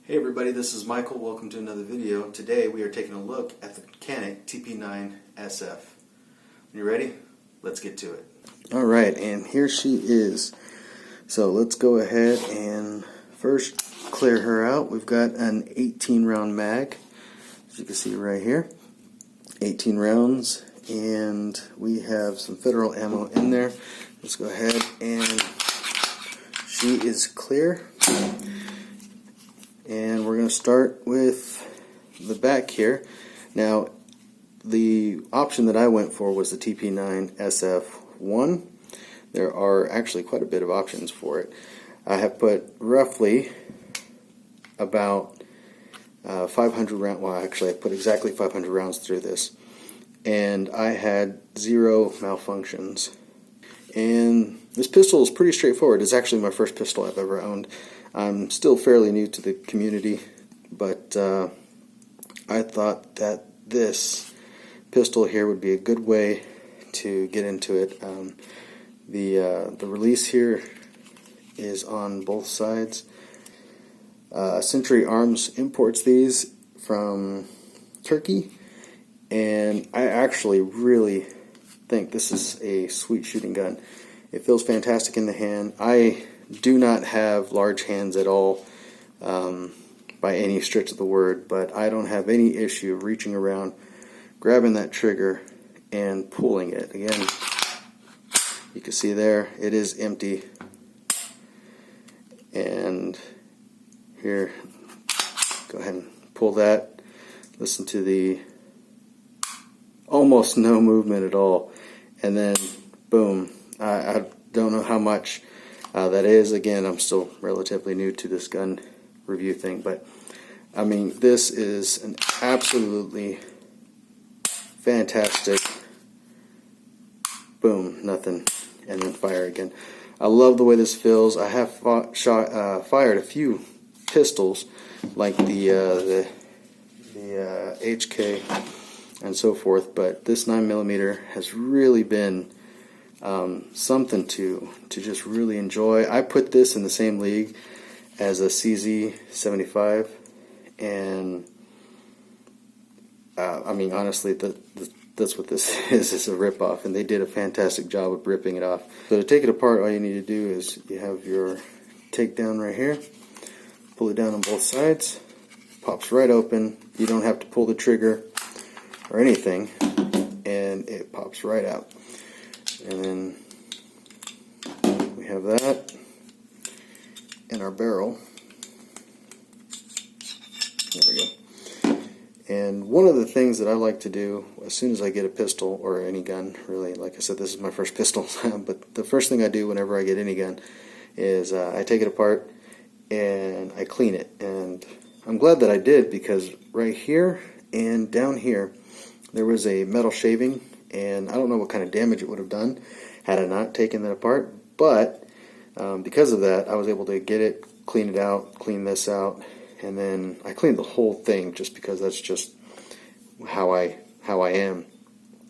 Hey everybody, this is Michael. Welcome to another video. Today we are taking a look at the Mechanic TP9SF. When you're ready, let's get to it. Alright, and here she is. So let's go ahead and first clear her out. We've got an 18 round mag, as you can see right here. 18 rounds, and we have some federal ammo in there. Let's go ahead, and she is clear. And we're going to start with the back here. Now, the option that I went for was the TP9SF One. There are actually quite a bit of options for it. I have put roughly about 500 rounds, well actually I put exactly 500 rounds through this. And I had 0 malfunctions. And this pistol is pretty straightforward. It's actually my first pistol I've ever owned. I'm still fairly new to the community, but I thought that this pistol here would be a good way to get into it. The release here is on both sides. Century Arms imports these from Turkey, and I actually really think this is a sweet shooting gun. It feels fantastic in the hand. I do not have large hands at all by any stretch of the word, but I don't have any issue reaching around, grabbing that trigger, and pulling it. Again, you can see there, it is empty. And here, go ahead and pull that. Listen to the almost no movement at all. And then, boom. I don't know how much that is. Again, I'm still relatively new to this gun review thing, but I mean, this is an absolutely fantastic boom, nothing, and then fire again. I love the way this feels. I have fired a few pistols like the HK and so forth, but this 9mm has really been something to just really enjoy. I put this in the same league as a CZ75, and I mean, honestly, that's what this is. It's a rip-off, and they did a fantastic job of ripping it off. So to take it apart, all you need to do is you have your takedown right here, pull it down on both sides, pops right open. You don't have to pull the trigger or anything, and it pops right out. And then we have that in our barrel. There we go. And one of the things that I like to do as soon as I get a pistol, or any gun really, like I said, this is my first pistol, but the first thing I do whenever I get any gun is I take it apart and I clean it. And I'm glad that I did, because right here and down here there was a metal shaving, and I don't know what kind of damage it would have done had I not taken that apart, but because of that, I was able to get it, clean it out, clean this out, and then I cleaned the whole thing just because that's just how I am.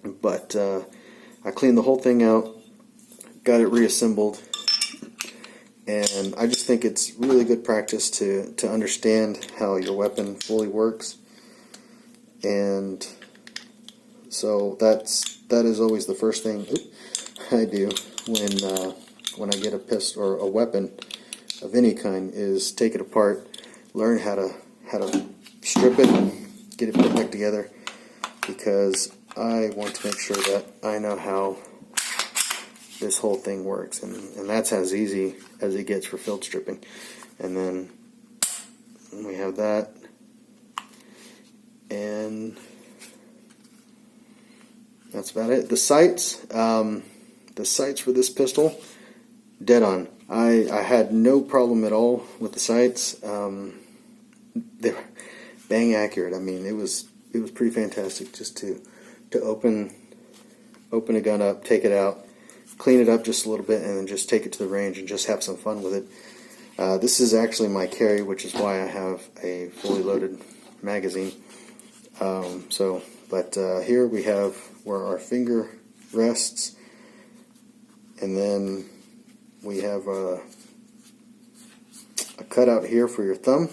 But I cleaned the whole thing out, got it reassembled, and I just think it's really good practice to understand how your weapon fully works. And so that is always the first thing I do when I get a pistol or a weapon of any kind, is take it apart, learn how to strip it, get it put back together, because I want to make sure that I know how this whole thing works, and that's as easy as it gets for field stripping. And then we have that, and that's about it. The sights for this pistol, dead on. I had no problem at all with the sights. They were bang accurate. I mean, it was pretty fantastic just to open a gun up, take it out, clean it up just a little bit, and then just take it to the range and just have some fun with it. This is actually my carry, which is why I have a fully loaded magazine. But here we have where our finger rests, and then we have a cutout here for your thumb,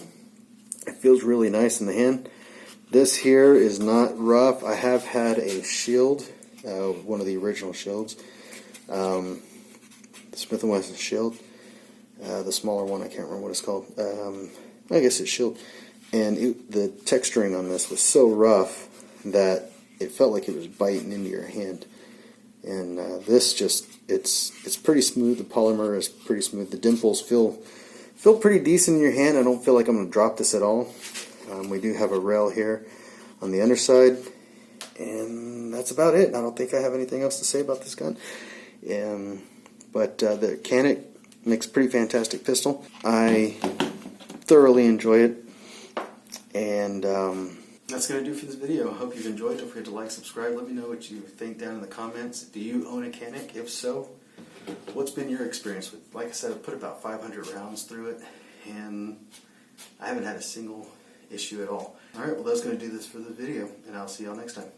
It feels really nice in the hand. This here is not rough. I have had a shield, one of the original shields, the Smith & Wesson shield, the smaller one, I can't remember what it's called. I guess it's shield. And the texturing on this was so rough that it felt like it was biting into your hand. And this just, it's pretty smooth. The polymer is pretty smooth. The dimples feel pretty decent in your hand. I don't feel like I'm going to drop this at all. We do have a rail here on the underside, and that's about it. I don't think I have anything else to say about this gun. But the Canik makes a pretty fantastic pistol. I thoroughly enjoy it, and that's going to do for this video. I hope you've enjoyed. Don't forget to like, subscribe. Let me know what you think down in the comments. Do you own a Canik? If so, what's been your experience with? Like I said, I've put about 500 rounds through it, and I haven't had a single issue at all. Alright, well that's going to do this for the video, and I'll see y'all next time.